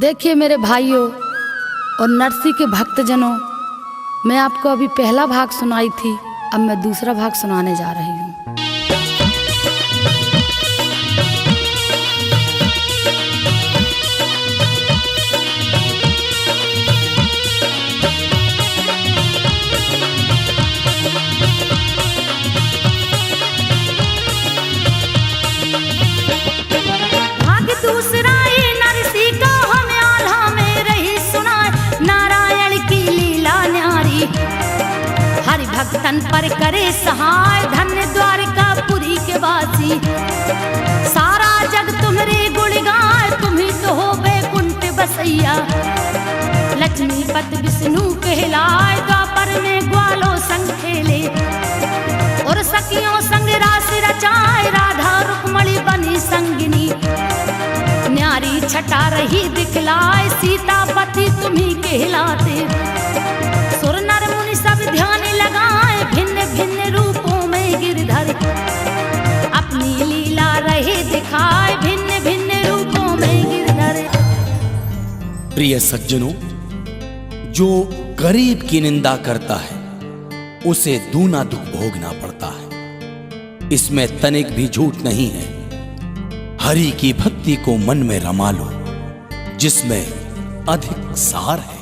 देखिए मेरे भाइयों और नरसी के भक्तजनों, मैं आपको अभी पहला भाग सुनाई थी, अब मैं दूसरा भाग सुनाने जा रही हूँ। भक्तन पर करे सहाय, धन्य द्वारिकापुरी के वासी। सारा जग तुम्हारे गुण गाए, तुम्ही तो हो वैकुंठ बसैया। लक्ष्मीपति विष्णु कहलाए, द्वापर में ग्वालों संग खेले। और सखियों संग रास रचाए, राधा रुक्मणी बनी संगिनी। न्यारी छटा रही दिखलाए, सीतापति तुम्ही कहलाते। सुर नर मुनि सब ध्यान लगाए, भिन्न भिन्न रूपों में गिरधर अपनी लीला रहे दिखाए, भिन्न भिन्न रूपों में गिरधर। प्रिय सज्जनों, जो गरीब की निंदा करता है उसे दूना दुख भोगना पड़ता है। इसमें तनिक भी झूठ नहीं है। हरि की भक्ति को मन में रमा लो, जिसमें अधिक सार है।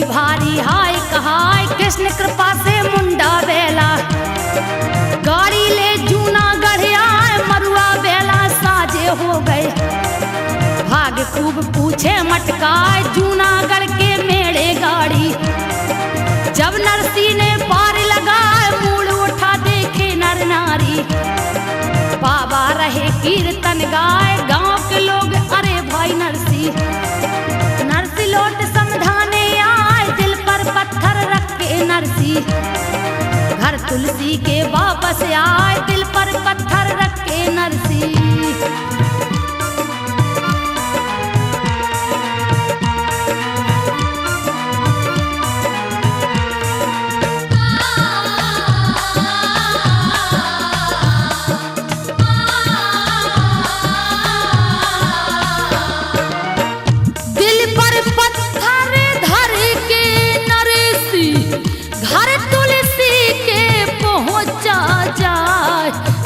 भारी हाय कहाय, कृष्ण कृपा से मुंडा बेला। गाड़ी ले जूनागढ़ आए, मरुआ बेला साजे हो गए। भाग खूब पूछे मटकाए, जूनागढ़ के मेड़े गाड़ी। जब नरसी ने पार लगाए, मूल उठा देखे नर नारी। बाबा रहे कीर्तन गाए, गांव के लोग अरे भाई नरसी। नरसी लौट समझाने पत्थर रख के नरसी। घर तुलसी के वापस आए, दिल पर पत्थर रख के नरसी।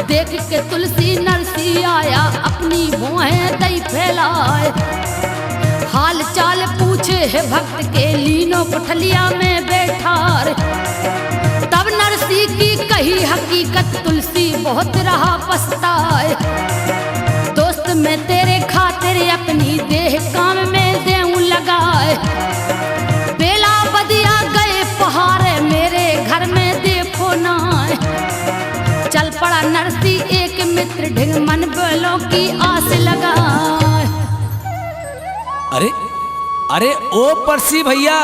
देख के तुलसी नरसी आया, अपनी भौहें दई फैलाए। हाल चाल पूछे है भक्त के, लीनो कुठलिया में बैठार। तब नरसी की कही हकीकत, तुलसी बहुत रहा पछताए। दोस्त मैं तेरे खातिर अपनी देह काम में देऊं लगाए। बेला बदिया गए पहाड़, मेरे घर में देखो ना। चल पड़ा नरसी एक मित्र, ढिंग मन बोलों की आस लगा। अरे अरे ओ परसी भैया,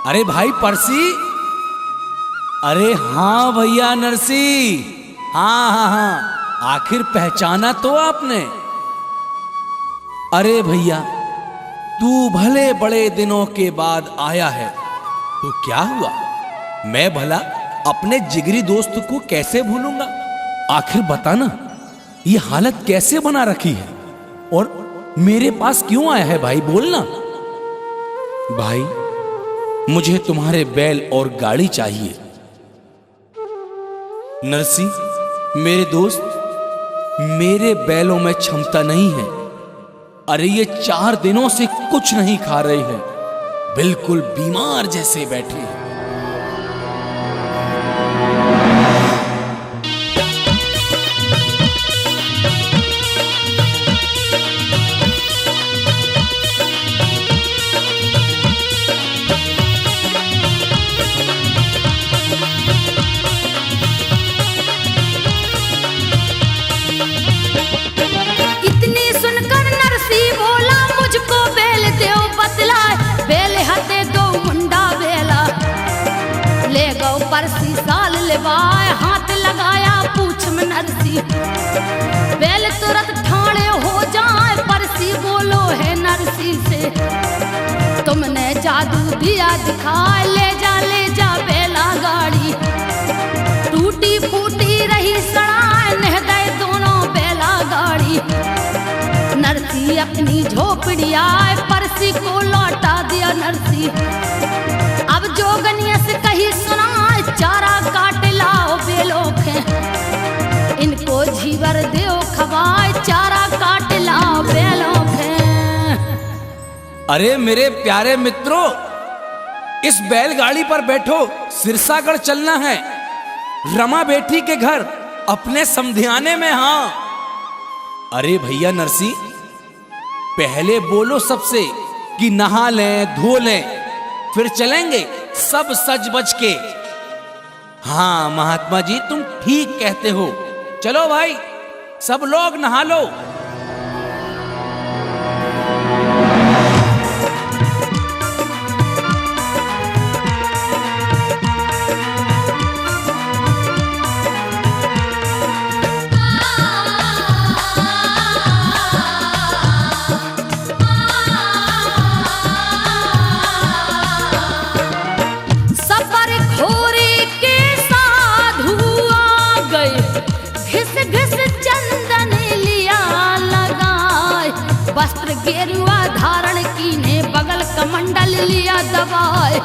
अरे भाई परसी, अरे हाँ भैया नरसी, हाँ हाँ हाँ, आखिर पहचाना तो आपने। अरे भैया, तू भले बड़े दिनों के बाद आया है, तो क्या हुआ? मैं भला अपने जिगरी दोस्त को कैसे भूलूंगा? आखिर बताना, ये हालत कैसे बना रखी है और मेरे पास क्यों आया है भाई? बोलना भाई, मुझे तुम्हारे बैल और गाड़ी चाहिए। नरसी मेरे दोस्त, मेरे बैलों में क्षमता नहीं है। अरे ये 4 दिनों से कुछ नहीं खा रहे हैं, बिल्कुल बीमार जैसे बैठे हैं। मुझको बेल दो बतला, बेल हते दो मुंडा दबाए हाथ लगाया पूछ में नरसी। बैल तुरंत ठाणे हो जाए परसी बोलो है नरसी से, तुमने जादू दिया दिखाए ले जा बैला गाड़ी। टूटी फूटी रही सड़ाए नह गए दोनों बैला गाड़ी। नरसी अपनी झोपड़ी आए परसी को लौटा दिया नरसी। अब जोगनिया से कही सुनाए चारा काट लाओ बेलोखे, इनको झीवर देओ खवाए चारा काट लाओ बेलोखे। अरे मेरे प्यारे मित्रों, इस बैलगाड़ी पर बैठो, सिरसागढ़ चलना है, रमा बेटी के घर अपने समधियाने में। हाँ अरे भैया नरसी, पहले बोलो सबसे कि नहा लें धो लें, फिर चलेंगे सब सज बज के। हाँ महात्मा जी तुम ठीक कहते हो, चलो भाई सब लोग नहा लो। वस्त्र गेरुआ धारण कीने बगल कमंडल लिया दबाए।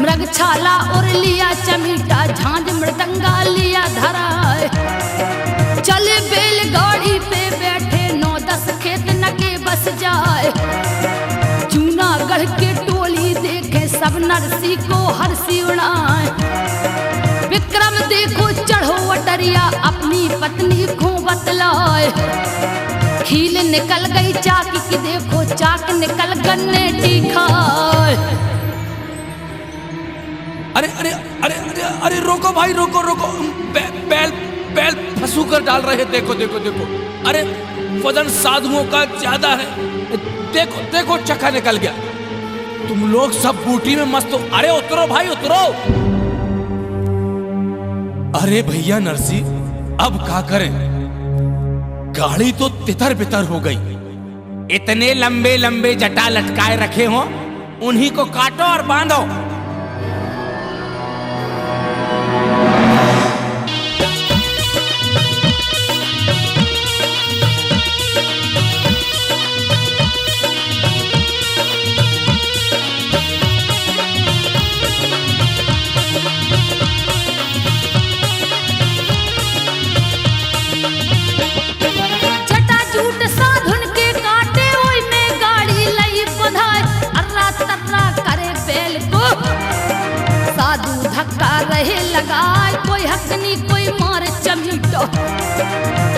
मृगछाला और लिया चमीटा झांझ मृदंगा लिया धराए। चले बैलगाड़ी पे बैठे 9-10 खेत नके बस जाए। जूनागढ़ के टोली देखे सब नरसी को हरसी उड़ाए। विक्रम देखो चढ़ो अटरिया अपनी पत्नी को बतलाए। खील निकल गई चाक की देखो चाक निकल गन्ने टीखा। अरे अरे अरे अरे अरे रोको भाई रोको रोको, बैल फंसू कर डाल रहे, देखो देखो देखो। अरे वजन साधुओं का ज्यादा है, देखो देखो चक्का निकल गया। तुम लोग सब बूटी में मस्त हो, अरे उतरो भाई उतरो। अरे भैया नरसी अब क्या करें, गाड़ी तो तितर बितर हो गई। इतने लंबे लंबे जटा लटकाए रखे हो, उन्हीं को काटो और बांधो। रहे लगाए कोई हकनी कोई मार चमीटो।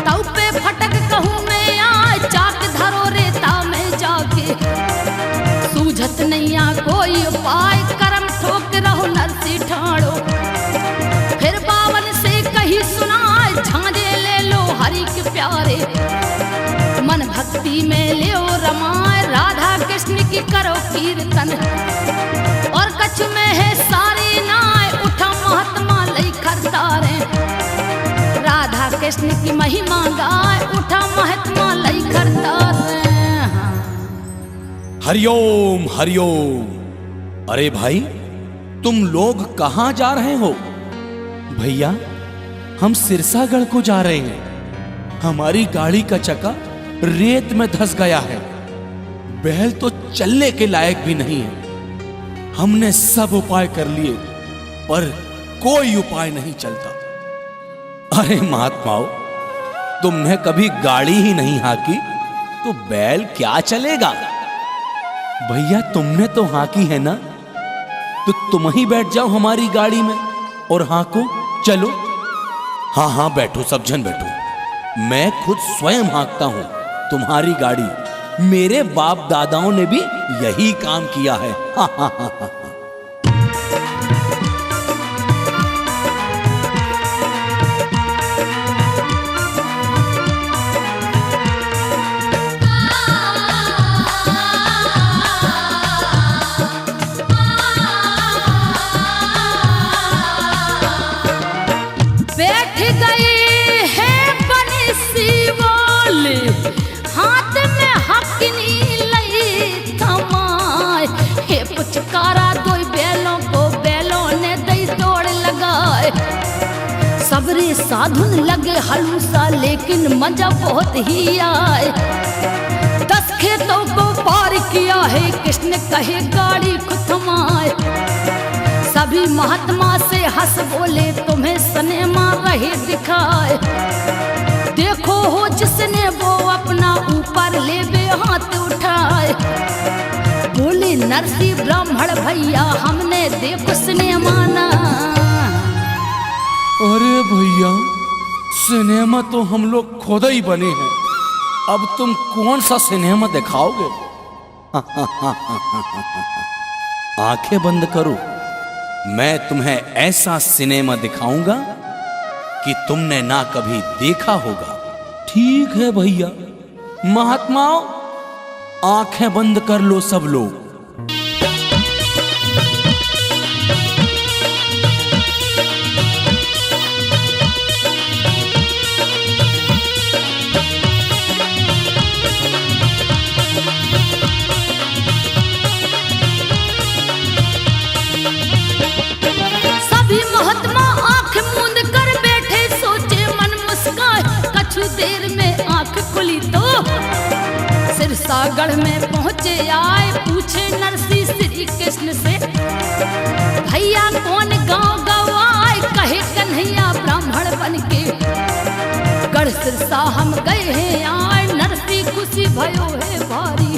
ताऊ पे फटक कहूँ मैं आए चाक धरो रेता में जाके। सूझत नैया कोई उपाय करम ठोक रहो नरसी ठाड़ो। फिर बावन से कही सुनाए झांझे ले लो हरि के प्यारे। मन भक्ति में ले रमाए राधा कृष्ण की करो कीर्तन। और कछ में है सारी नाय उठा महात्मा लई खरतारे। राधा कृष्ण की महिमा गाय उठा महात्मा लई खरतारे। हरिओम हरिओम। अरे भाई तुम लोग कहां जा रहे हो? भैया हम सिरसागढ़ को जा रहे हैं। हमारी गाड़ी का चक्का रेत में धंस गया है, बैल तो चलने के लायक भी नहीं है। हमने सब उपाय कर लिए पर कोई उपाय नहीं चलता। अरे महात्माओं, तुमने कभी गाड़ी ही नहीं हाकी तो बैल क्या चलेगा? भैया तुमने तो हाकी है ना, तो तुम ही बैठ जाओ हमारी गाड़ी में और हाको। चलो हाँ हाँ बैठो, सब जन बैठो। मैं खुद स्वयं हाकता हूं तुम्हारी गाड़ी। मेरे बाप दादाओं ने भी यही काम किया है। हाँ हाँ हाँ हाँ। सबरे साधुन लगे हलूसा लेकिन मजा बहुत ही आए। 10 खेतों को पार किया है कृष्ण कहे गाड़ी को थमाए। सभी महात्मा से हंस बोले तुम्हें सिनेमा रहे दिखाए। देखो हो जिसने वो अपना ऊपर ले बे हाथ उठाए। बोले नरसी ब्राह्मण भैया हमने देखो सिनेमा ना। अरे भैया सिनेमा तो हम लोग खुद ही बने हैं, अब तुम कौन सा सिनेमा दिखाओगे? आंखें बंद करो, मैं तुम्हें ऐसा सिनेमा दिखाऊंगा कि तुमने ना कभी देखा होगा। ठीक है भैया। महात्माओं आंखें बंद कर लो सब लोग। सिरसागढ़ में पहुंचे आए पूछे नरसी श्री कृष्ण से भैया कौन गांव गवाए। कहे कन्हैया ब्राह्मण बन के गढ़ सिरसा हम गए हैं आए। नरसी खुशी भयो है भारी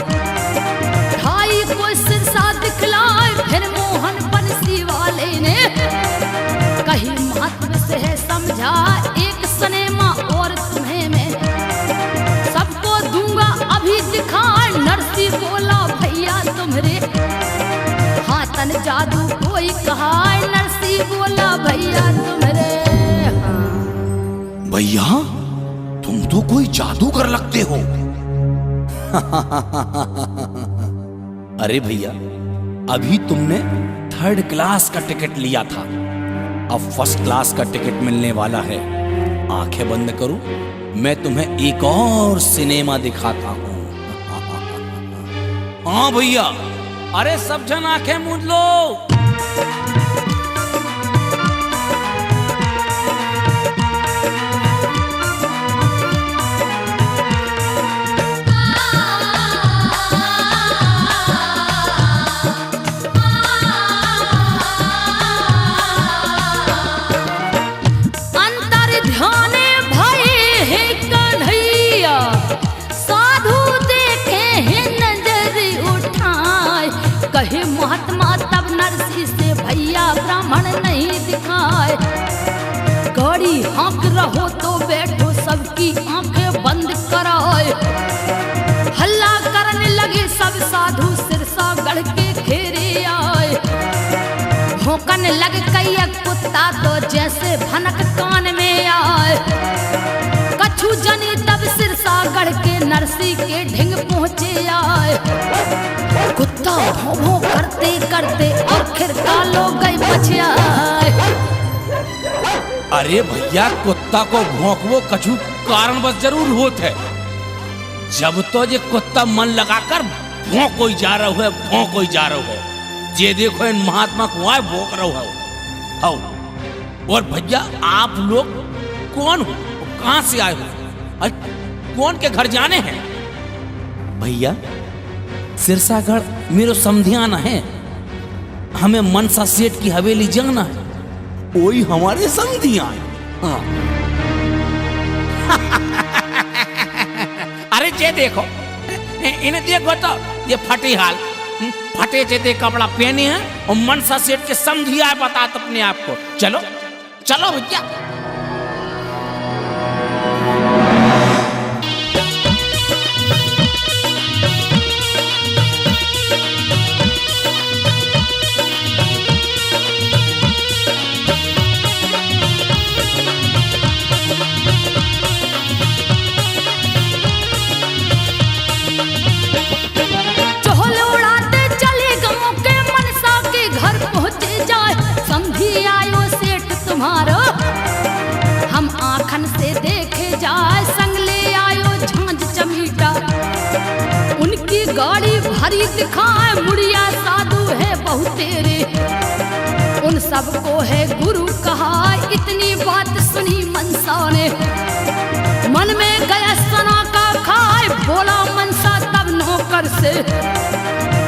ढाई को सिरसा दिखलाए। फिर मोहन बंसी वाले ने कही महत्व से है समझा एक सिनेमा और तुम्हें मैं सबको दूंगा अभी दिखाए। नरसी बोला भैया तुम्हारे हाथन जादू कोई कहा। नरसी बोला भैया तुम्हारे भैया तुम तो कोई जादूगर लगते हो। अरे भैया अभी तुमने 3rd क्लास का टिकट लिया था, अब 1st क्लास का टिकट मिलने वाला है। आंखें बंद करो, मैं तुम्हें एक और सिनेमा दिखाता हूं। हाँ भैया, अरे सब जन आंखें मूंद लो। कहे महात्मा तब नरसी से भैया ब्राह्मण नहीं दिखाए। गाड़ी हाँक रहो तो बैठो सबकी आंखें बंद कराए। हल्ला करने लगे सब साधु सिरसागढ़ के घेरे आए। भौंकने लग कई कुत्ता तो जैसे भनक कान में आए। कछु जनी तब सिरसागढ़ के नरसी के ढिंग पहुंचे आए। कुत्ता भौं भौं करते करते आखिर कालो गई बचियाए। अरे भैया कुत्ता को भौंकवो कछु कारण बस जरूर होत है। जब तो ये कुत्ता मन लगाकर भौंको ही जा रहा है, भौंको ही जा रहा है। ये देखो इन महात्मा को आए भौंक रहा हो। और भैया आप लोग कौन हो, कहां से आए हो, कौन के घर जाने हैं? भैया सिरसागढ़ मेरो समधियाना है, हमें मनसा सेठ की हवेली जाना है। वही हमारे समधिया है। हाँ। अरे ये देखो, इन्हें देखो तो ये फटी हाल, फटे चेते कपड़ा पहने हैं और मनसा सेठ के समधिया बता अपने आप को। चलो चलो भैया। से देखे जाए संग ले आयो झांझ चमीटा। उनकी गाड़ी भरी दिखाए मुड़िया साधु है बहुतेरे। उन सबको है गुरु कहा, इतनी बात सुनी निशाने। मन में गया सना का खाए, बोला मनसा तब नौकर से,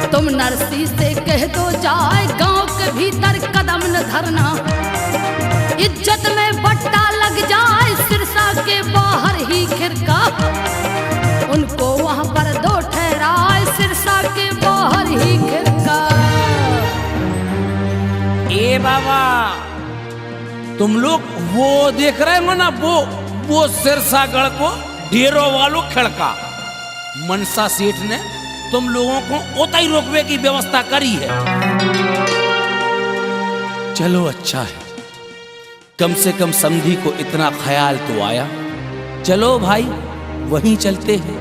तुम नरसी से कह दो जाए गांव के भीतर कदम न धरना। इज्जत में बट्टा लग जाए सिरसा के बाहर ही खिरका, उनको वहां पर दो ठहराए सिरसा के बाहर ही खिरका। ए बाबा, तुम लोग वो देख रहे हो ना, वो सिरसागढ़ को डेरों वालों खिड़का। मनसा सेठ ने तुम लोगों को उतना ही रोकवे की व्यवस्था करी है। चलो अच्छा है, कम से कम समधी को इतना ख्याल तो आया। चलो भाई वहीं चलते हैं।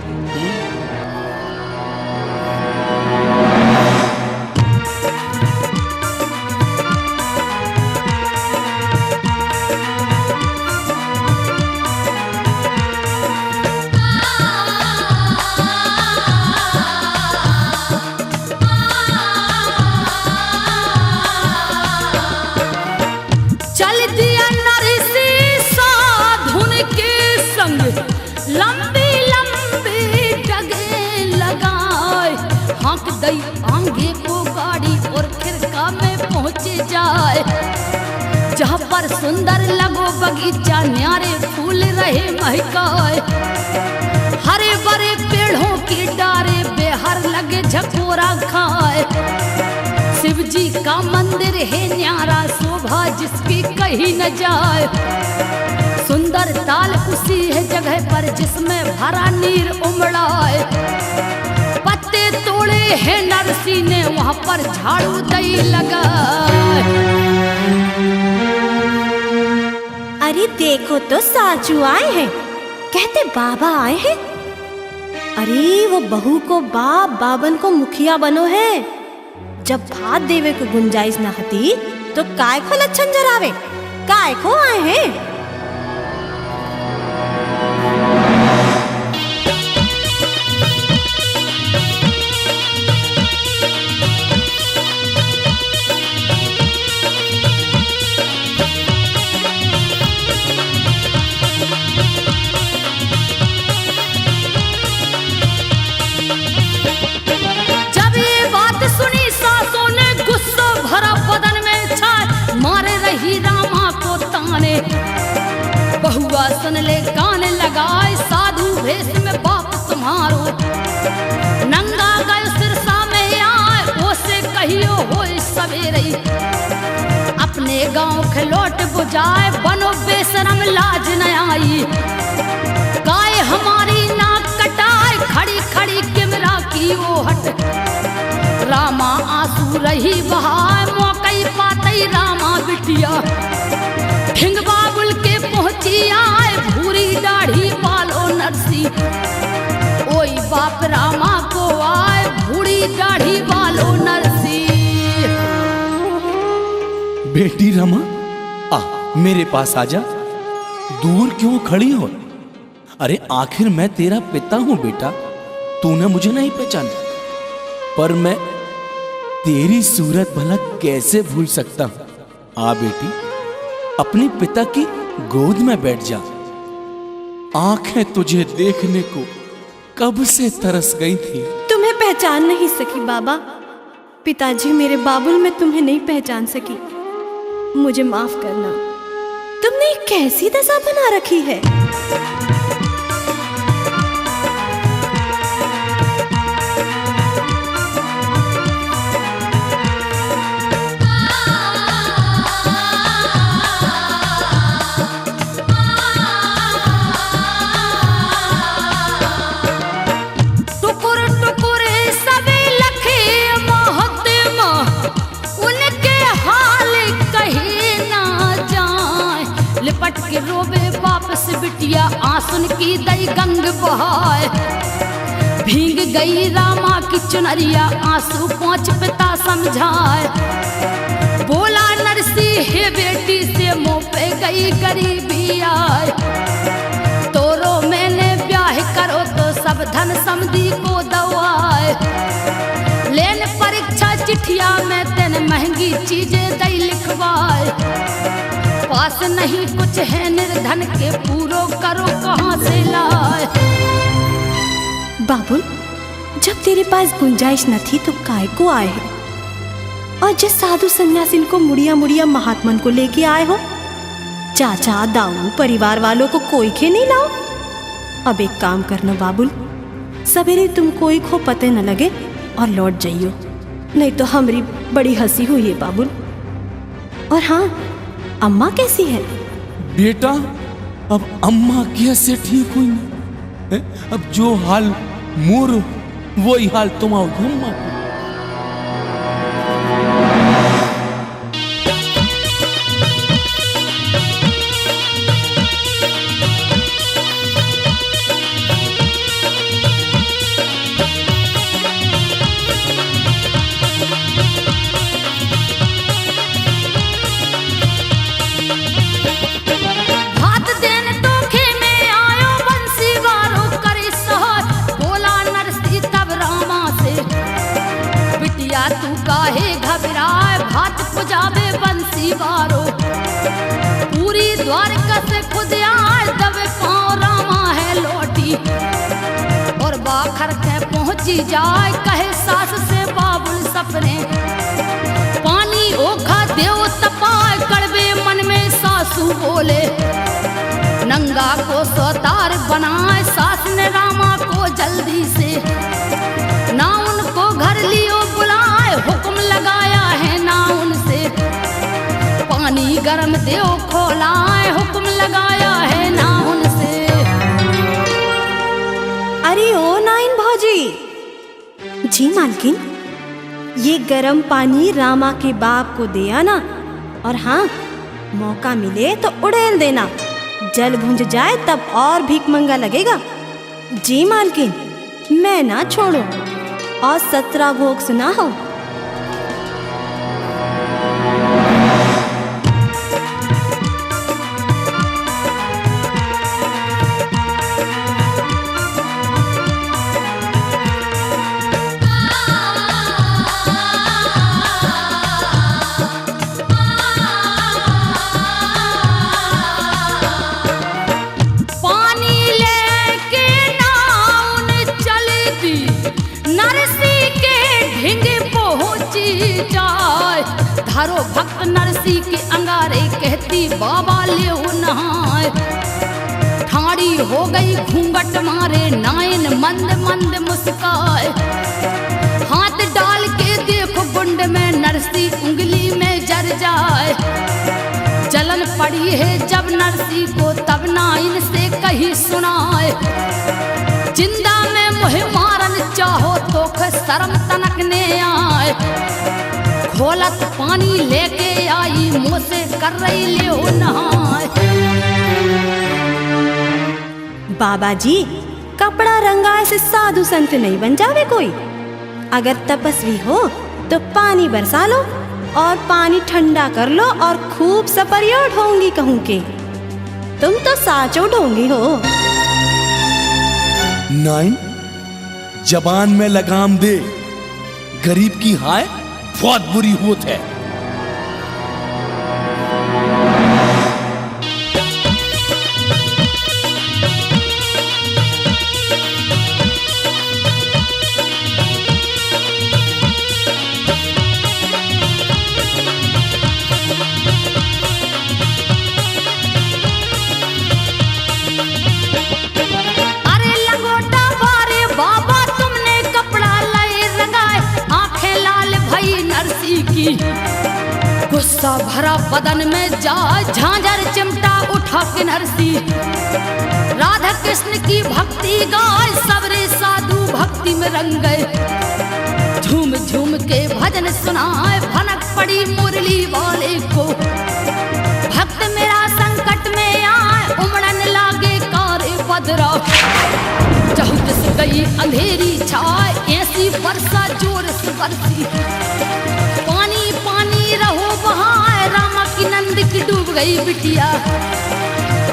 आगे को गाड़ी और खिरका में पहुंचे जाए, जहाँ पर सुंदर लगो बगीचा, न्यारे फूल रहे महकाए। हरे भरे पेड़ों की डारे बेहर लगे झकोरा खाए। शिव जी का मंदिर है न्यारा, शोभा जिसकी कही न जाए। सुंदर ताल उसी है जगह पर जिसमें भरा नीर उमड़ाए। पत्ते तोड़े हैं नरसी ने वहां पर झाड़ू दई लगा। अरे देखो तो साचू आए हैं, कहते बाबा आए हैं। अरे वो बहू को बाप बाबन को मुखिया बनो है। जब भात देवे को गुंजाइश न हती तो काय को लक्षण जरावे, काय को आए हैं। बहुआ सुन ले कान लगाए, साधु भेष में बाप तुम्हारो। नंगा गए सिरसा में आए, ओसे कहियो हो सवेरे। अपने गांव खिलौट बुझाए, बनो बेशरम लाज न आई। गाय हमारी नाक कटाए, खड़ी खड़ी किमरा की ओहट। रामा आंसू रही बहाए, मौकई पातई रामा बिटिया। हिंग बाबुल के पहुंची आए, भूरी दाढ़ी बालो नरसी। ओई बाप रामा को आए, भूरी दाढ़ी बालो नरसी। बेटी रमा, आ मेरे पास आजा। दूर क्यों खड़ी हो? अरे आखिर मैं तेरा पिता हूं बेटा, तूने मुझे नहीं पहचाना, पर मैं तेरी सूरत भला कैसे भूल सकता हूं। आ बेटी, अपने पिता की गोद में बैठ जा। आंखें तुझे देखने को कब से तरस गई थी। तुम्हें पहचान नहीं सकी बाबा। पिताजी, मेरे बाबुल में तुम्हें नहीं पहचान सकी, मुझे माफ करना। तुमने कैसी दशा बना रखी है। के रोवे वापस बिटिया, आंसुन की दई गंग बहाए। भीग गई रामा की चुनरिया, आंसू पहुंच पिता समझाए। बोला नरसी हे बेटी से मुंह पे गई गरीबी आए। तोरो मैंने ब्याह करो तो सब धन समधी को दवाए। लेन परीक्षा चिट्ठिया में तेन महंगी चीजें दई लिखवाए, पास नहीं कुछ है निर्धन के पूरो करो कहाँ से लाए। बाबुल, जब तेरे पास गुंजाइश न थी तो काय को आए हैं? और जिस साधु सन्यासिन को मुड़िया मुड़िया महात्मन को लेके आए हो, चाचा दाऊ परिवार वालों को कोई खे नहीं लाओ। अब एक काम करना बाबुल, सवेरे तुम कोई खो पते न लगे और लौट जाइयो, नहीं तो हमारी बड़ी हंसी हुई है बाबुल। और हाँ, अम्मा कैसी है? बेटा, अब अम्मा कैसे ठीक हुई है? अब जो हाल मोर वही हाल तुम्हारा अम्मा को। तू काहे घबराए, भात पुजावे बंसी बारो, पूरी द्वारका से खुद आए, दबे पाँव रामा है लौटी, और बाखर के पहुंची जाए, कहे सास से बाबुल सपने, पानी ओखा देव तपाए, कड़वे मन में सासू बोले, नंगा को सोतार बनाए, सास ने रामा को जल्दी से, ना उनको घर लियो बुलाए, हुक्म लगाया है ना उनसे, पानी गरम देव खोलाए, हुक्म लगाया है ना उनसे। अरे ओ नाइन भौजी। जी मालकिन, ये गरम पानी रामा के बाप को दे आना, और हाँ, मौका मिले तो उड़ेल देना, जल भुंज जाए तब और भीख मंगा लगेगा। जी मालकिन, मैं ना छोड़ो, और 17 भोग सुना हो। हरो भक्त नरसी के अंगारे कहती बाबा ले नहाए, ठाड़ी हो गई घूंघट मारे, नायन मंद मंद मुस्काए, हाथ डाल के देखो गुंड में, नरसी उंगली में जर जाए, जलन पड़ी है जब नरसी को, तब नाइन से कही सुनाए, जिंदा में मुहे मारन चाहो तो शर्म तनकने आए, खोलत पानी लेके आई, मुँह से कर रही ले नहाए। बाबा जी, कपड़ा रंगाए से साधु संत नहीं बन जावे कोई। अगर तपस्वी हो तो पानी बरसा लो और पानी ठंडा कर लो और खूब सपरियो ढोंगी कहूँ के। तुम तो साचो ढोंगी हो। नाइन, जबान में लगाम दे, गरीब की हाय बहुत बुरी होत है। अरे लंगोटा बारे बाबा, तुमने कपड़ा लाए रंगाए, आंखें लाल भई नरसी की, गुस्सा भरा बदन में जा, झांझर चिमटा उठा के नरसी, राधा कृष्ण की भक्ति गाय, सबरे साधु भक्ति में रंग गए, झूम झूम के भजन सुनाए, भनक पड़ी मुरली वाले को, भक्त मेरा संकट में आए, उमड़न लागे कारे बदरा, चहुत से गई अंधेरी छाए, ऐसी वर्षा जोर से बरसी, पानी पानी रहो बहाए, रामा की नंद की डूब गई बिटिया,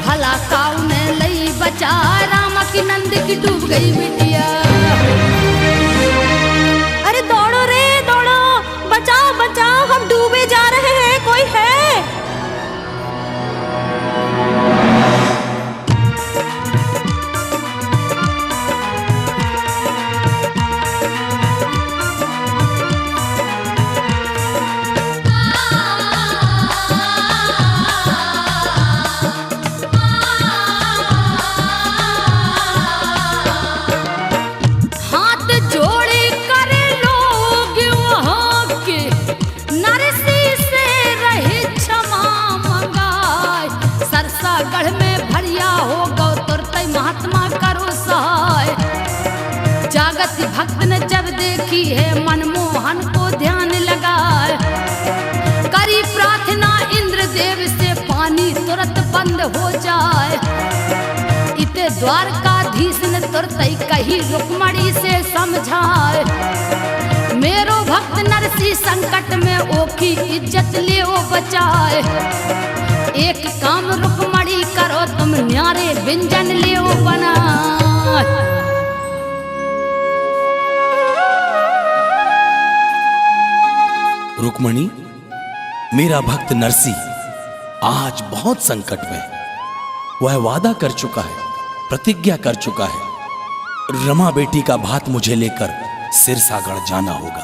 भला काऊ ने लई बचा, रामा की नंद की डूब गई बिटिया। अरे दौड़ो रे दौड़ो, की है मनमोहन को ध्यान लगाए। करी प्रार्थना इंद्रदेव से पानी तुरंत बंद हो जाए। इते द्वारकाधीश ने तुरंत ही कही रुक्मणी से समझाए। मेरो भक्त नरसी संकट में ओकी इज्जत ले ओ बचाए। एक काम रुक्मणी करो तुम न्यारे व्यंजन ले ओ बनाए। रुक्मणी, मेरा भक्त नरसी आज बहुत संकट में है। वह वादा कर चुका है, प्रतिज्ञा कर चुका है। रमा बेटी का भात मुझे लेकर सिरसागढ़ जाना होगा।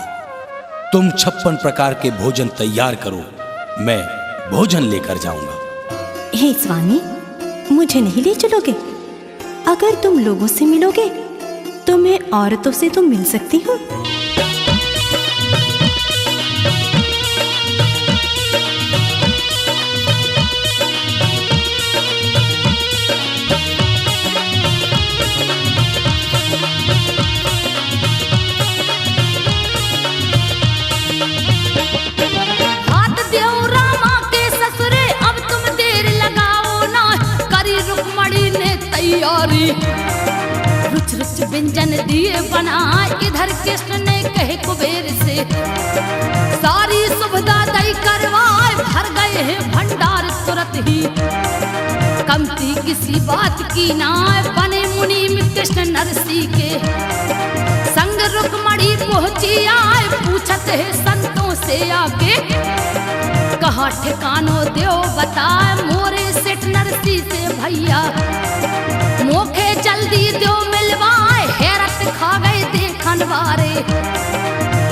तुम 56 प्रकार के भोजन तैयार करो, मैं भोजन लेकर जाऊंगा। हे स्वामी, मुझे नहीं ले चलोगे? अगर तुम लोगों से मिलोगे तो मैं औरतों से तो मिल सकती हूँ। रुच रुच व्यंजन दिए बना। इधर कृष्ण ने कहे कुबेर से सारी सुविधा दई करवाए। भर गए हैं भंडार तुरंत ही, कमती किसी बात की ना। बने मुनि में कृष्ण नरसी के संग रुक्मणी पहुंची आए। पूछत है संतों से आके कहाँ ठिकानो देव बताए। मोरे सेठ नरसी से भैया मोखे जल्दी दो मिलवाए। हैरत खा गए देखन वारे,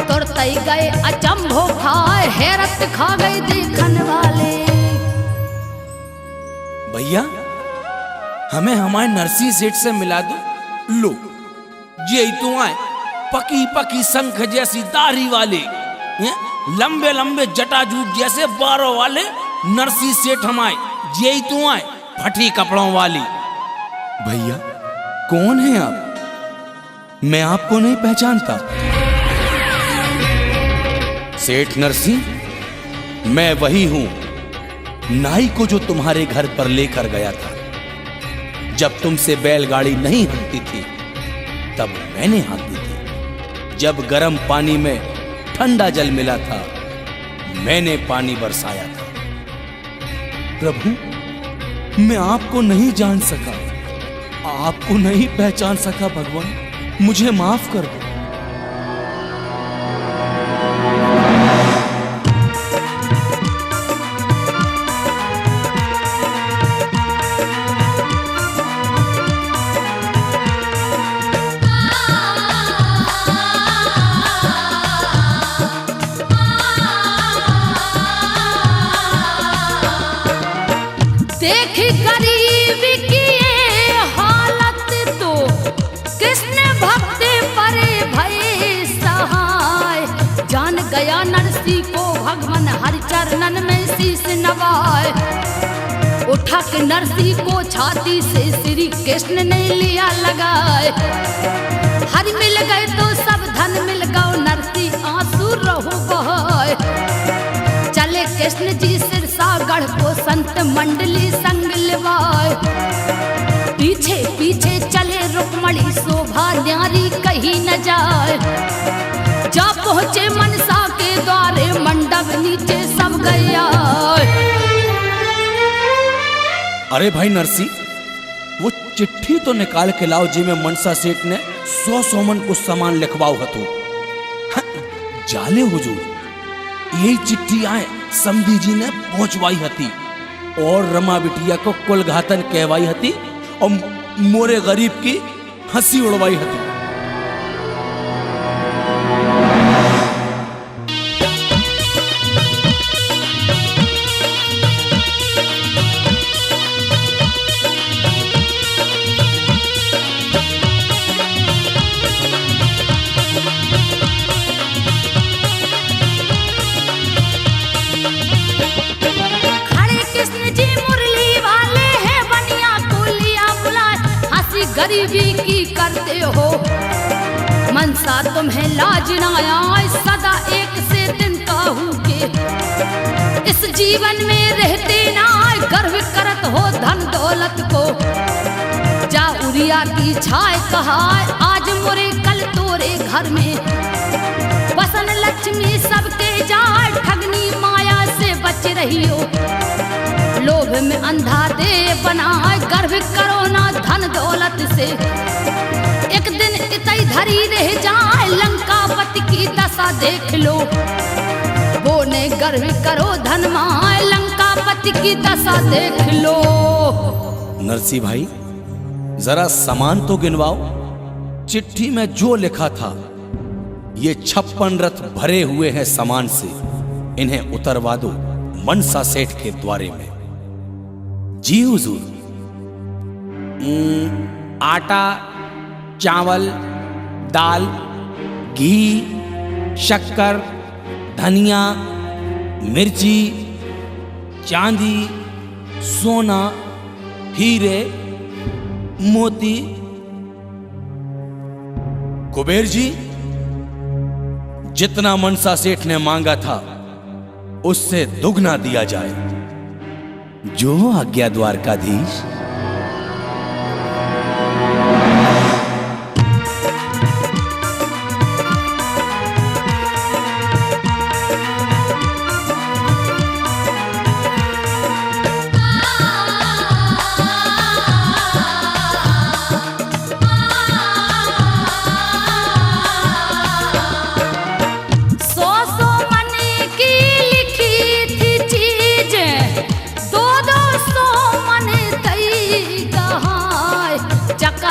तुरते गए अचंभो खाए। हैरत खा गए देखन वाले। भैया, हमें हमारे नरसी सेठ से मिला दो। लो, ये तो आए पकी पकी शंख जैसी दाढ़ी वाले, लंबे लंबे जटाजूट जैसे बारों वाले नरसी सेठ हमारे। ये तो आए फटी कपड़ों वाली। भैया, कौन है आप? मैं आपको नहीं पहचानता। सेठ नरसी, मैं वही हूं, नाई को जो तुम्हारे घर पर लेकर गया था। जब तुमसे बैलगाड़ी नहीं हंसती थी तब मैंने हाँकी थी। जब गर्म पानी में ठंडा जल मिला था मैंने पानी बरसाया था। प्रभु, मैं आपको नहीं जान सका, आपको नहीं पहचान सका। भगवान, मुझे माफ कर दो। देखी गरीब की हालत तो कृष्ण भक्त परे भय सहाय। जान गया नरसी को भगवान हरि चरणन में शीश नवाए। उठा के नरसी को छाती से श्री कृष्ण ने लिया लगाए। हरि मिल गए तो सब धन मिल गए। नरसी आंसू रहो बहाए। चले कृष्ण जी सिरसागढ़ को संत मंडली संग लिवाए। पीछे पीछे चले रुक्मणी शोभा न्यारी कहीं न जाए। जा पहुंचे मनसा के द्वारे मंडप नीचे सब गया। अरे भाई नरसी, वो चिट्ठी तो निकाल के लाओ जी में मनसा सेठ ने 100 मन को सामान लिखवाओ हतो। जाले हुजूर, यही चिट्ठी आए समधी जी ने पहुंचवाई हती और रमा बिटिया को कुलघातन कहवाई हती और मोरे गरीब की हंसी उड़वाई हती। गरीबी की करते हो मनसा तुम्हें लाज ना आए, सदा एक से दिन काहू के इस जीवन में रहते ना गर्व करत हो धन दौलत को। जा उरिया की छाए कहाय, आज मोरे कल तोरे घर में बसन लक्ष्मी सबके जाए, ठगनी माया से बच रही हो। लोभ में अंधा दे बनाए, गर्व करो ना धन दौलत से। एक दिन इतई धरी रह जाए, लंकापति की दशा देख लो। वो ने गर्व करो धन माए, लंकापति की दशा देख लो। नरसी भाई जरा सामान तो गिनवाओ। चिट्ठी में जो लिखा था, ये 56 रथ भरे हुए हैं सामान से, इन्हें उतरवा दो मनसा सेठ के द्वारे में। जी हुजूर। आटा, चावल, दाल, घी, शक्कर, धनिया, मिर्ची, चांदी, सोना, हीरे, मोती। कुबेर जी, जितना मनसा सेठ ने मांगा था उससे दुगना दिया जाए। जो आज्ञा द्वारकाधीश।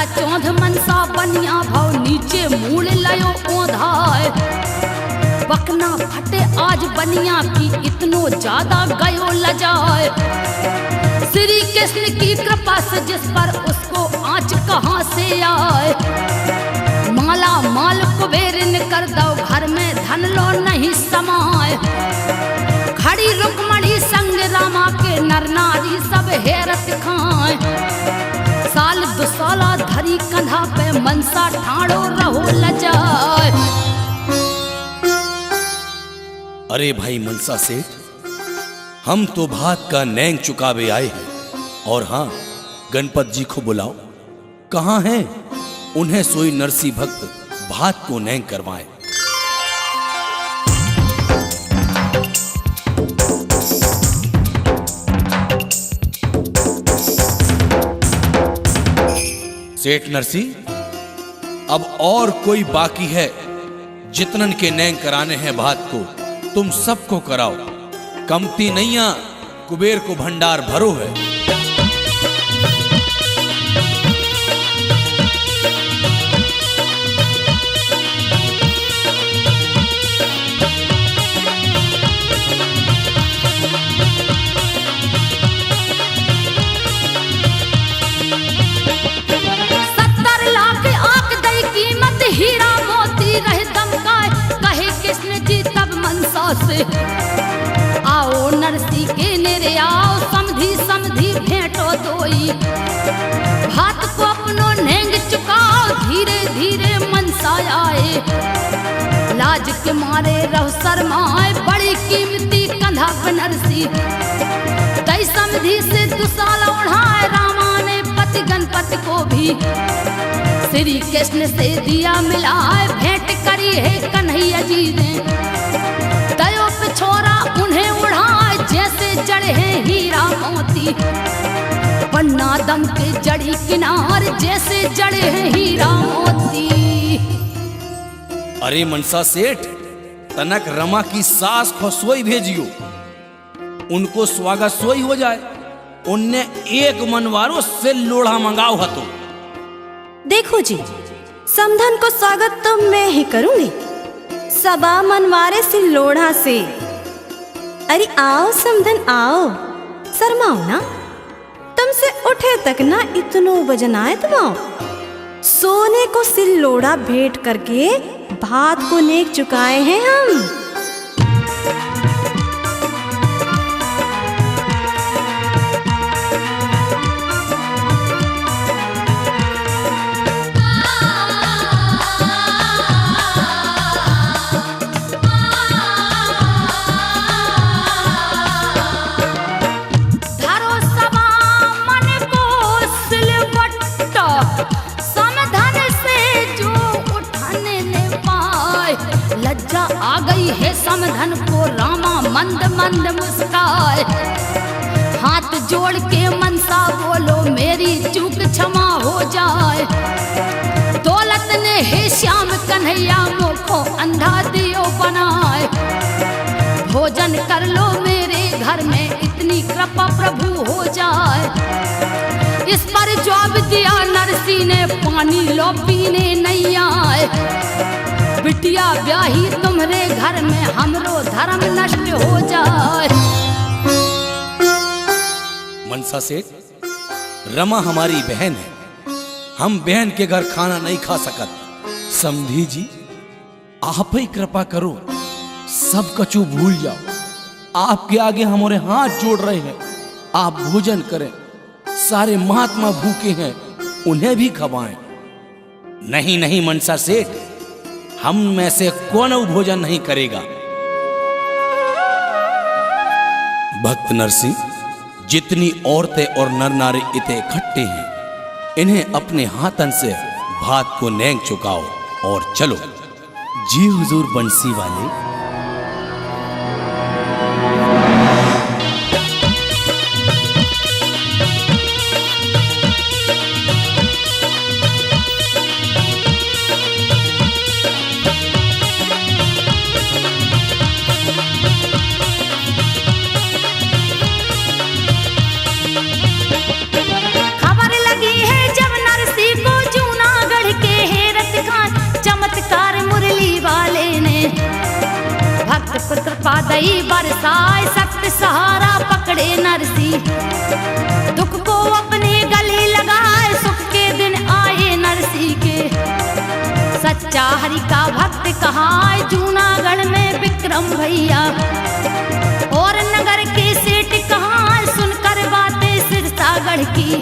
चौध मनसा बनिया भाव नीचे मूल लयो ओधाय। बकना फटे आज बनिया की इतनो ज्यादा गयो लजाए। श्री कृष्ण की कृपा से जिस पर उसको आँच कहाँ से आए। माला माल कुबेर ने कर दो घर में धन लो नहीं समाए। खड़ी रुक्मणी संग रामा के नर नारी सब हेरत खाए। साल दुसाला धरी कंधा पे मनसा ठाड़ो रहो लजाए। अरे भाई मनसा सेठ, हम तो भात का नैंग चुकावे आए हैं। और हाँ, गणपत जी को बुलाओ। कहाँ हैं? उन्हें सोई नरसी भक्त भात को नैंग करवाएं। सेठ नरसी, अब और कोई बाकी है? जितनन के नैंग कराने हैं भात को, तुम सबको कराओ। कमती नैया कुबेर को भंडार भरो है। से आओ नरसी के नेरे आओ, समधी समधी भेंटो दोई। भात को अपनो नेंग चुकाओ, धीरे धीरे मनसा आए। लाज के मारे रहो शर्माए, बड़ी कीमती कंधा पे नरसी। कई समधी से दुसाला उड़ाए, रामा ने पति गणपति को भी। श्री कृष्ण से दिया मिलाए, भेंट करी है कन्हैया जी ने। दयो पे छोरा उन्हें उड़ाए, जैसे जड़े हैं हीरा मोती। पन्ना दम के जड़ी किनार, जैसे जड़े हैं हीरा मोती। अरे मनसा सेठ, तनक रमा की सास को सोई भेजियो, उनको स्वागत सोई हो जाए। उनने एक मनवारो से लोढ़ा मंगाओ हतो। देखो जी, समधन को स्वागत तो मैं ही करूंगी, सबा मनवारे से लोढ़ा से। अरे आओ समधन आओ, शर्माओ ना, तुमसे उठे तक ना इतनो वजन आए तुम। सोने को सिल लोढ़ा भेंट करके भात को नेक चुकाए हैं हम। मंद मुस्काए। हाथ जोड़ के मनसा बोलो मेरी चूक क्षमा हो जाए। दौलत ने हे श्याम कन्हैया मुखो अंधा दियो बनाए। भोजन कर लो मेरे घर में इतनी कृपा प्रभु हो जाए। इस पर जवाब दिया नरसी ने पानी लो पीने नहीं आए। बिटिया ब्याही तुम्हारे घर में हमरो धर्म नष्ट हो जाए। मनसा सेठ, रमा हमारी बहन है, हम बहन के घर खाना नहीं खा सकत। समधी जी आप ही कृपा करो, सब कछु भूल जाओ। आपके आगे हमारे हाथ जोड़ रहे हैं, आप भोजन करें। सारे महात्मा भूखे हैं, उन्हें भी खवाएं। नहीं नहीं मनसा सेठ, हम में से कौन भोजन नहीं करेगा। भक्त नरसिंह, जितनी औरतें और नर नारी इतने इकट्ठे हैं, इन्हें अपने हाथन से भात को नेंग चुकाओ और चलो। जी हुजूर बंसी वाले। कृपादई बरसाए सख्त सहारा पकड़े नरसी। दुख को अपने गले लगाए, सुख के दिन आए नरसी के। सच्चा हरि का भक्त कहाए जूनागढ़ में विक्रम भैया। और नगर के सेठ कहाए सुनकर बातें सिरसागढ़ की।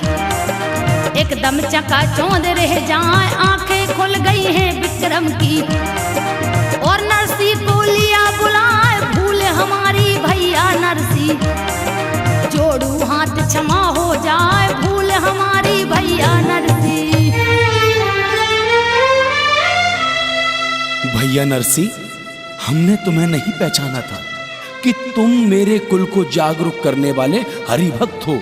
एकदम चकाचौंध रह जाए, आंखें खुल गई हैं विक्रम की। और नरसी को लिया बुलाए, भूल हमारी भैया नरसी। जोड़ू हाथ क्षमा हो जाए, भूल हमारी भैया नरसी। भैया नरसी, हमने तुम्हें नहीं पहचाना था कि तुम मेरे कुल को जागरूक करने वाले हरि भक्त हो।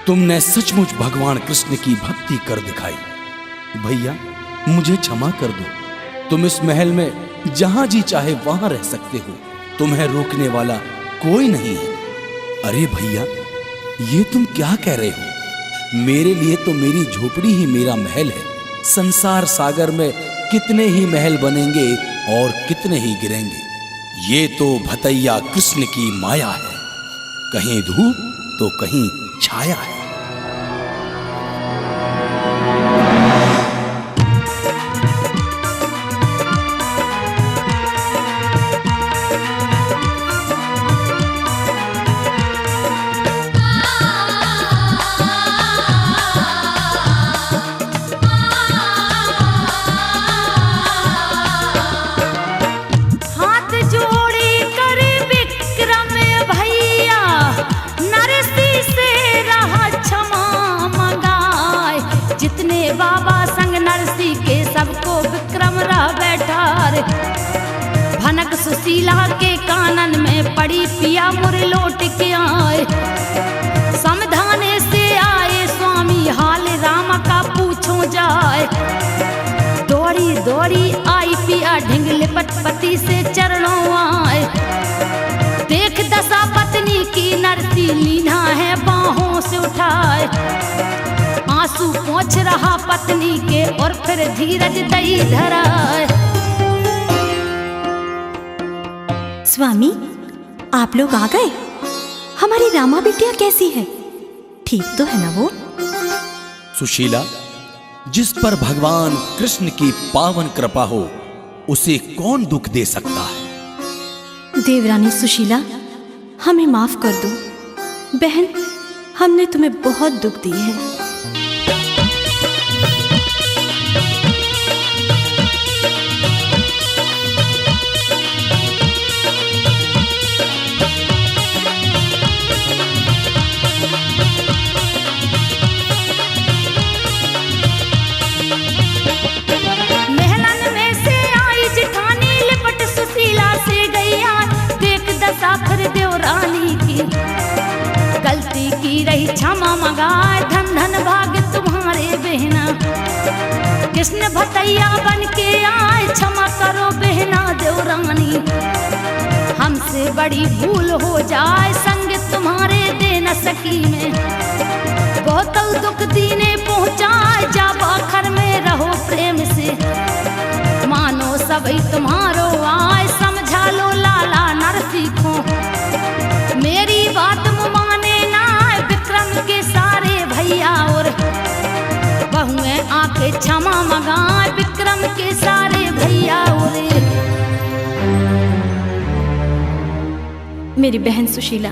तुमने सचमुच भगवान कृष्ण की भक्ति कर दिखाई। भैया मुझे क्षमा कर दो। तुम इस महल में जहां जी चाहे वहां रह सकते हो, तुम्हें रोकने वाला कोई नहीं है। अरे भैया, ये तुम क्या कह रहे हो? मेरे लिए तो मेरी झोपड़ी ही मेरा महल है। संसार सागर में कितने ही महल बनेंगे और कितने ही गिरेंगे। ये तो भतैया कृष्ण की माया है, कहीं धूप तो कहीं छाया है। भनक सुशीला के कानन में पड़ी, पिया मुर लौट के आए। समझाने से आए स्वामी, हाल राम का पूछो जाए। दौड़ी दौड़ी आई पिया, ढिंग लिपट पति से चरणों आए। देख दशा पत्नी की नरसी, लीना है बाहों से उठाए। आंसू पोंछ रहा पत्नी के, और फिर धीरज दई धराए। स्वामी, आप लोग आ गए। हमारी रामा बिटिया कैसी है? ठीक तो है ना वो? सुशीला, जिस पर भगवान कृष्ण की पावन कृपा हो, उसे कौन दुख दे सकता है? देवरानी सुशीला, हमें माफ कर दो। बहन, हमने तुम्हें बहुत दुख दिए हैं। फिर देवरा कृष्ण भतैया बन के आए, क्षमा करो बहना देवरानी, हमसे बड़ी भूल हो जाए, संग तुम्हारे दे न सकी मैं, बहुत दुख दीने पहुँचाए, जब आखिर में रहो प्रेम से, मानो सभी तुम्हारो आए, समझा लो लाला नरसी को, मेरी बात माने ना विक्रम के सारे भैया, और बहुएं आके क्षमा मंगाए विक्रम के सारे भैया। और मेरी बहन सुशीला,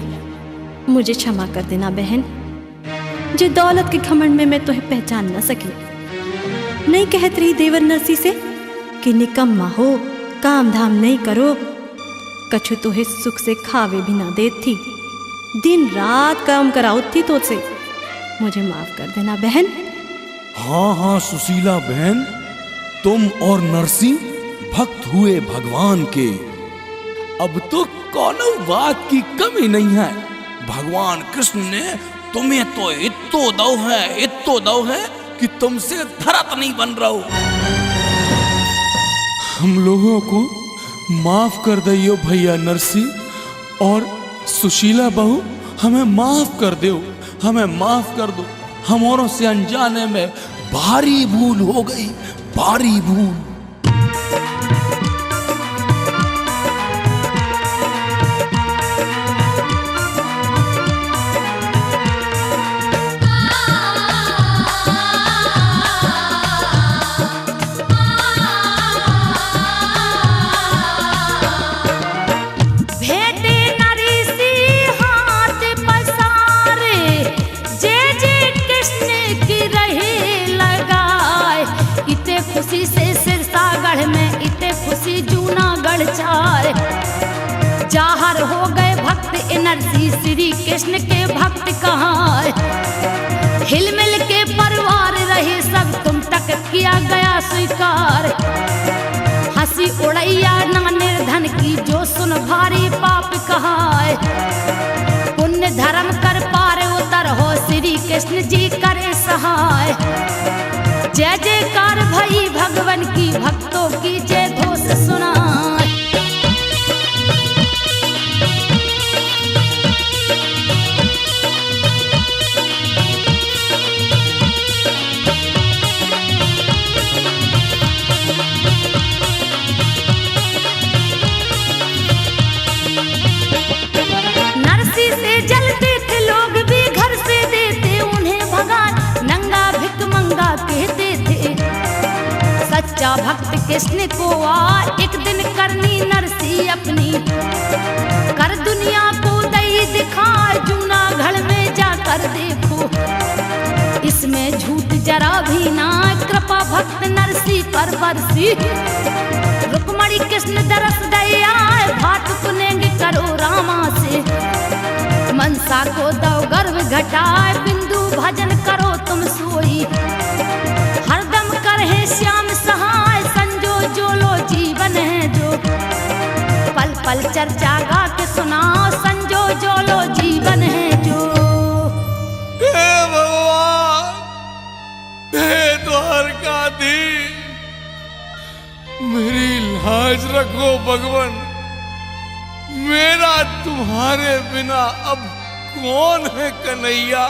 मुझे क्षमा कर देना बहन, जो दौलत के घमंड में मैं तुम्हें पहचान न सकी। नहीं कहत रही देवर नरसी से कि निकम्मा हो, काम धाम नहीं करो, कछु तोहे सुख से खावे भी ना देत थी, दिन रात काम कराउत थी तो से, मुझे माफ कर देना बहन। हाँ हाँ सुशीला बहन, तुम और नरसी भक्त हुए भगवान के, अब तो कोनो बात की कमी नहीं है, भगवान कृष्ण ने तुम्हें तो इत्तो दो है कि तुमसे धरत नहीं बन रहो। हम लोगों को माफ कर दियो भैया नरसी, और सुशीला बहू हमें माफ कर दो, हमें माफ कर दो, हमारों से अनजाने में भारी भूल हो गई, भारी भूल। खुशी से सिरसागढ़ में इते खुशी जूनागढ़ चाय, जाहर हो गए भक्त नरसी, श्री कृष्ण के भक्त कहाँ, हिलमिल के परिवार रहे सब, तुम तक किया गया स्वीकार, हंसी उड़ैया ना निर्धन की, जो सुन भारी पाप कहाँ, पुण्य धर्म कर पार उतर हो, श्री कृष्ण जी करे सहाय, जय जयकार भई भगवान की, भक्तों की जय घोष सुनाए। नरसी से जलते थे लोग भी, घर से देते उन्हें भगान, नंगा भिक मंगा कहते थे, सच्चा भक्त कृष्ण को आ एक दिन करनी नरसी अपनी, कर दुनिया को दई दिखाए, जूनागढ़ में जाकर देखो, इसमें झूठ जरा भी ना, कृपा भक्त नरसी पर बरसी, रुक्मणी कृष्ण दरस दया, भाट पुनेंगे करो रामा से, मनसा को दो गर्व घटाए, बिंदु भजन करो तुम सोई, हरदम करहे श्याम सहाय, संजो जो लो जीवन है जो, पल पल चर्चा गा के सुनाओ, संजो जो लो जीवन है जो। हे भगवान, हे द्वारकाधीश, मेरी लाज रखो भगवान, मेरा तुम्हारे बिना अब कौन है कन्हैया,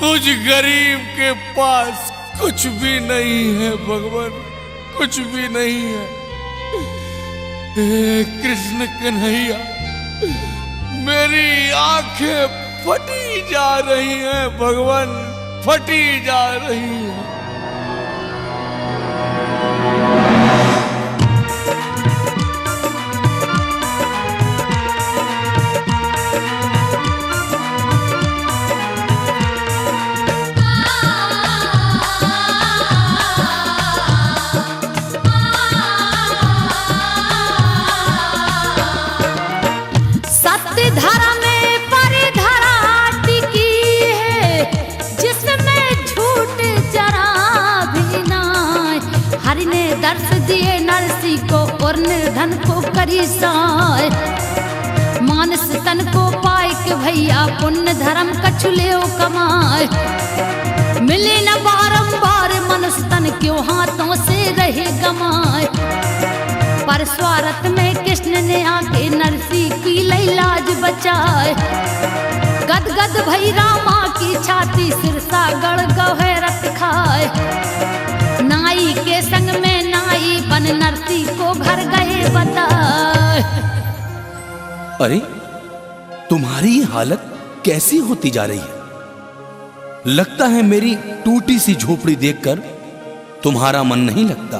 मुझ गरीब के पास कुछ भी नहीं है भगवान, कुछ भी नहीं है। हे कृष्ण कन्हैया, मेरी आंखें फटी जा रही हैं भगवान, फटी जा रही हैं। दर्श दिए नरसी को और निर्धन को करी साय, मानस तन को पाए के भैया पुण्य धर्म कछु ले कमाए, मिले न बारंबार मनुष्य तन क्यों हाथों से रहे गमाए। पर स्वार्थ में कृष्ण ने आके नरसी की लई लाज बचाए। गदगद भई रामा की छाती सिरसा गढ़ गहरत खाए। नाई के संग में नाई बन नरसी को घर गए बताए। अरे तुम्हारी हालत कैसी होती जा रही है? लगता है मेरी टूटी सी झोपड़ी देखकर तुम्हारा मन नहीं लगता।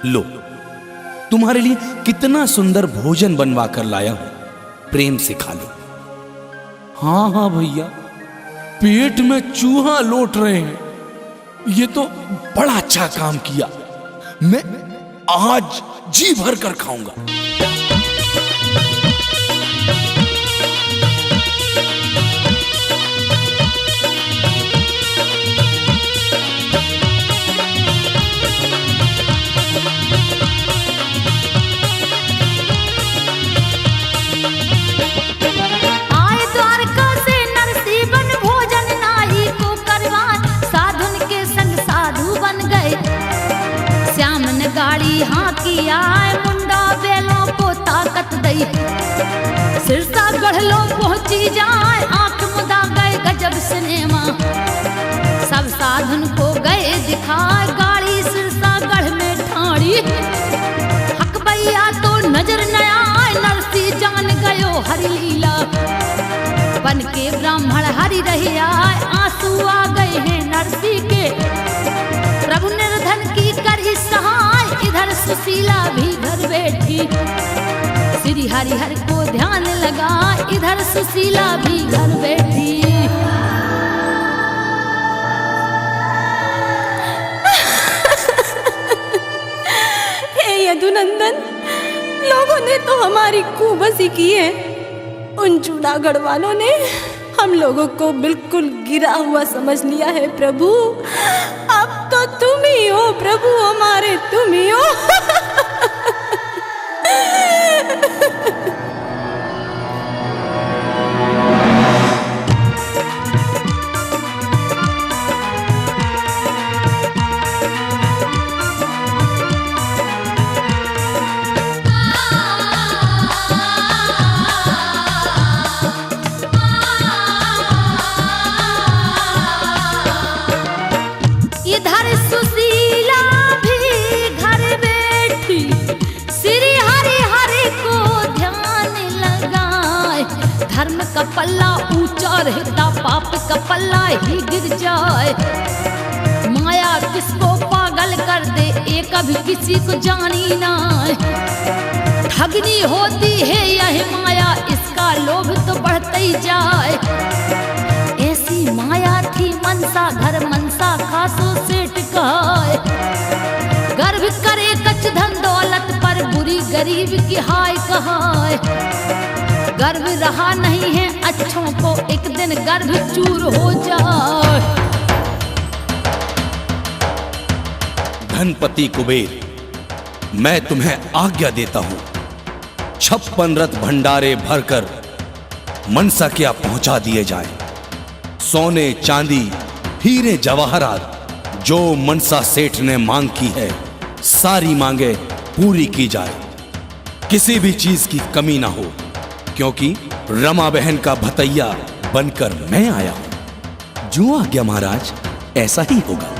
लो, तुम्हारे लिए कितना सुंदर भोजन बनवा कर लाया हूं, प्रेम से खा लो। हाँ हाँ भैया, पेट में चूहा लौट रहे हैं। ये तो बड़ा अच्छा काम किया, मैं आज जी भर कर खाऊंगा। हाँ की आए मुंडा बेलों को ताकत दई। सिरसा गढ़लो पहुंची जाए, आंख मुदा गए गजब सिनेमा। सब साधन को गए दिखाए, गाड़ी सिरसा गढ़ में ठाड़ी। हक भैया तो नजर न आए, नरसी जान गयो हरि लीला। बन के ब्राह्मण हरि रही आए, आंसू आ गए हैं नरसी के। प्रभु निर्धन की करी सहाय, इधर सुशीला भी घर बैठी। श्री हरिहर को ध्यान लगा, इधर सुशीला भी घर बैठी। हे यदुनंदन, लोगों ने तो हमारी खूबसी की है। उन जूनागढ़ वालों ने हम लोगों को बिल्कुल गिरा हुआ समझ लिया है प्रभु। अब तो तुम ही हो प्रभु, हमारे तुम ही हो। इधर सुशीला भी घर बैठी, श्री हरि हरि को ध्यान लगाए। धर्म का पल्ला ऊंचा रहता, पाप का पल्ला ही गिर जाए। माया किसको पागल कर दे, एक कभी किसी को जानी ना। ठगनी होती है यह माया, इसका लोभ तो बढ़ता ही जाए। ऐसी माया थी मनसा, घर मनसा खासो सेठ कहाए। गर्व करे कच धन दौलत पर, बुरी गरीब की हाय कहाए। गर्व रहा नहीं है अच्छों को, एक दिन गर्व चूर हो जाए। धनपति कुबेर, मैं तुम्हें आज्ञा देता हूं, 56 रथ भंडारे भरकर मनसा क्या पहुंचा दिए जाएं। सोने चांदी हीरे जवाहरात जो मनसा सेठ ने मांग की है, सारी मांगे पूरी की जाए। किसी भी चीज की कमी ना हो, क्योंकि रमा बहन का भतैया बनकर मैं आया हूं। जो आज्ञा महाराज, ऐसा ही होगा।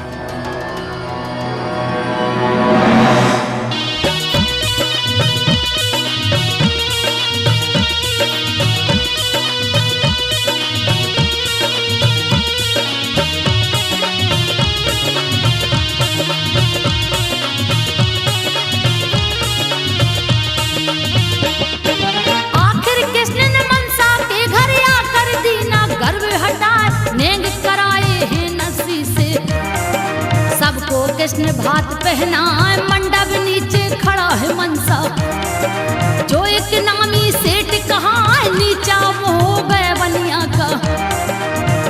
कृष्ण भात पहनाए, मंडप नीचे खड़ा है मनसा। जो एक नामी सेठ कहा, नीचा वो हो गए बनिया का।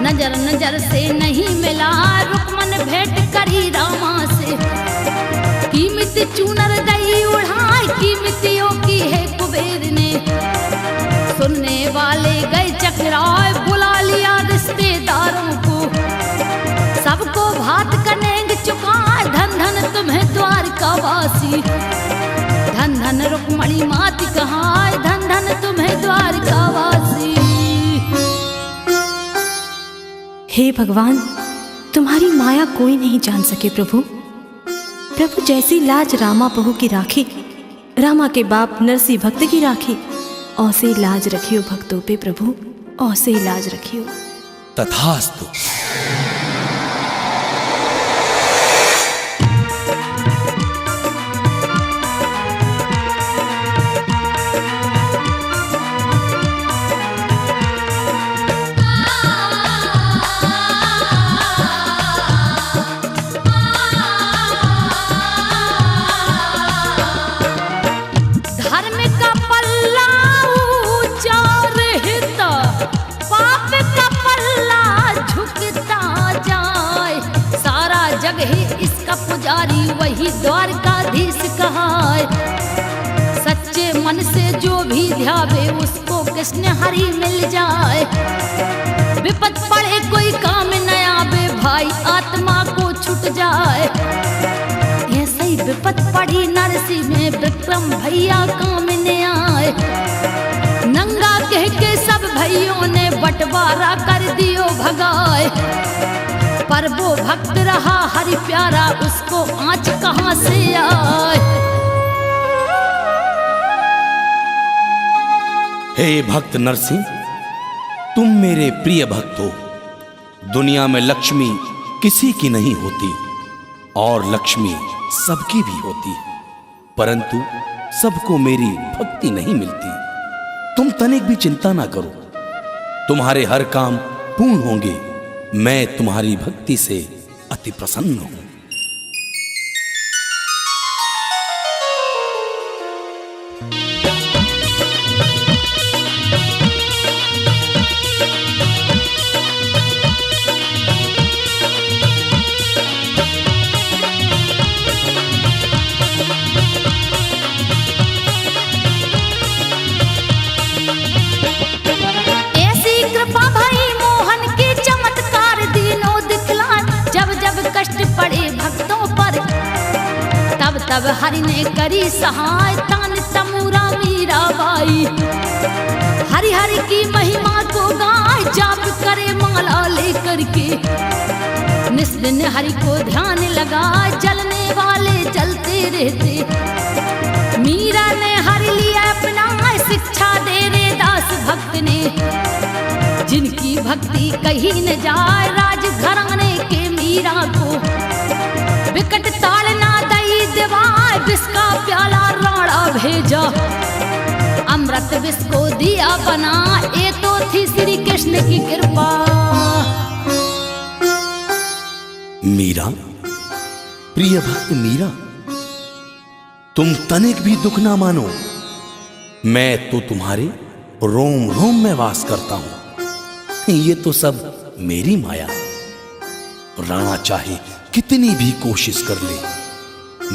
नजर नजर से नहीं मिला, रुक्मन भेंट करी रामा से। कीमत चूनर गई उड़ाई, कीमतियों की है कुबेर ने। सुनने वाले गए चकराए, बुला लिया रिश्तेदारों को। सबको भात का नेंग चुका वासी। धन धन रुक्मणी मात कहाय, धन धन तुम्हें द्वारका वासी। हे भगवान, तुम्हारी माया कोई नहीं जान सके प्रभु। प्रभु जैसी लाज रामा बहू की राखी, रामा के बाप नरसी भक्त की राखी, औसे लाज रखियो भक्तों पे प्रभु, औसे लाज रखियो। तथास्तु। पुजारी वही द्वारकाधीश कहाय। सच्चे मन से जो भी ध्यावे उसको कृष्ण हरि मिल जाए। विपद पड़े कोई काम न आवे, भाई आत्मा को छूट जाए। ऐसे ही विपद पड़ी नरसी में, विक्रम भैया काम न आए। नंगा कह के सब भाइयों ने बंटवारा कर दियो भगाए। पर वो भक्त रहा हरि प्यारा, उसको आँच कहाँ से आए। हे भक्त नरसिंह, तुम मेरे प्रिय भक्त हो। दुनिया में लक्ष्मी किसी की नहीं होती और लक्ष्मी सबकी भी होती है, परंतु सबको मेरी भक्ति नहीं मिलती। तुम तनिक भी चिंता ना करो, तुम्हारे हर काम पूर्ण होंगे। मैं तुम्हारी भक्ति से अति प्रसन्न हूं। पड़े भक्तों पर तब तब हरि ने करी सहाय, तान तमूरा मीराबाई। हरि हरि की महिमा को गाय, जाप करे माला लेकर के। निस्दिन हरि को ध्यान लगा, जलने वाले जलते रहते। मीरा ने हरि लिया अपना, शिक्षा दे रे दास भक्त ने। जिनकी भक्ति कहीं न जाए, राज घराने के मीरा को। विकट ताड़ना दई दिवाय, विष का प्याला राणा भेजा। अमृत विष को दिया बना, ये तो थी श्री कृष्ण की कृपा। मीरा, प्रिय भक्त मीरा, तुम तनिक भी दुख ना मानो। मैं तो तुम्हारे रोम रोम में वास करता हूं। ये तो सब मेरी माया। राणा चाहे कितनी भी कोशिश कर ले,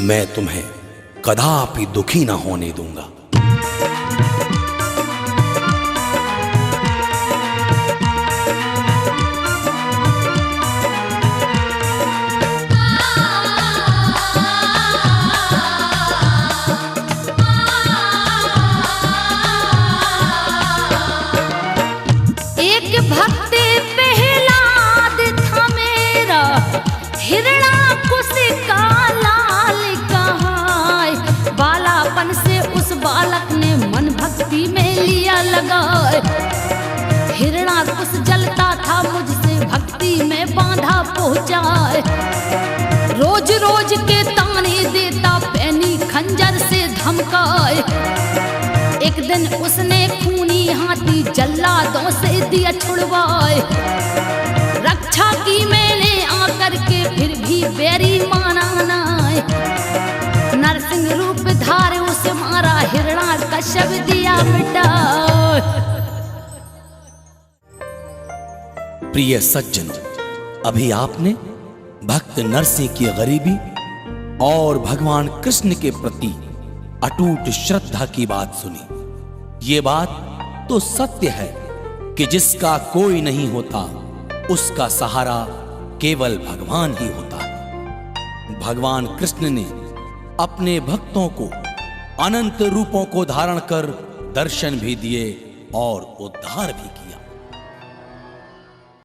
मैं तुम्हें कदापि दुखी ना होने दूंगा। एक भक्त प्रहलाद था मेरा, हिरणाकुश का लाल कहाय। बालापन से उस बालक ने मन भक्ति में लिया लगाए। हिरणाकुश जलता था मुझसे, भक्ति में बांधा पहुंचाए। रोज रोज के ताने देता, पैनी खंजर से धमकाए। एक दिन उसने खूनी हाथी जल्लादों से दिया छुड़वाए। रक्षा की मैंने आकर के, फिर भी बैरी माना नाय। नरसिंह रूप धार उस मारा, हिरणाकश्यप दिया मिटा। प्रिय सज्जनों, अभी आपने भक्त नरसिंह की गरीबी और भगवान कृष्ण के प्रति अटूट श्रद्धा की बात सुनी। ये बात तो सत्य है कि जिसका कोई नहीं होता उसका सहारा केवल भगवान ही होता है। भगवान कृष्ण ने अपने भक्तों को अनंत रूपों को धारण कर दर्शन भी दिए और उद्धार भी किया।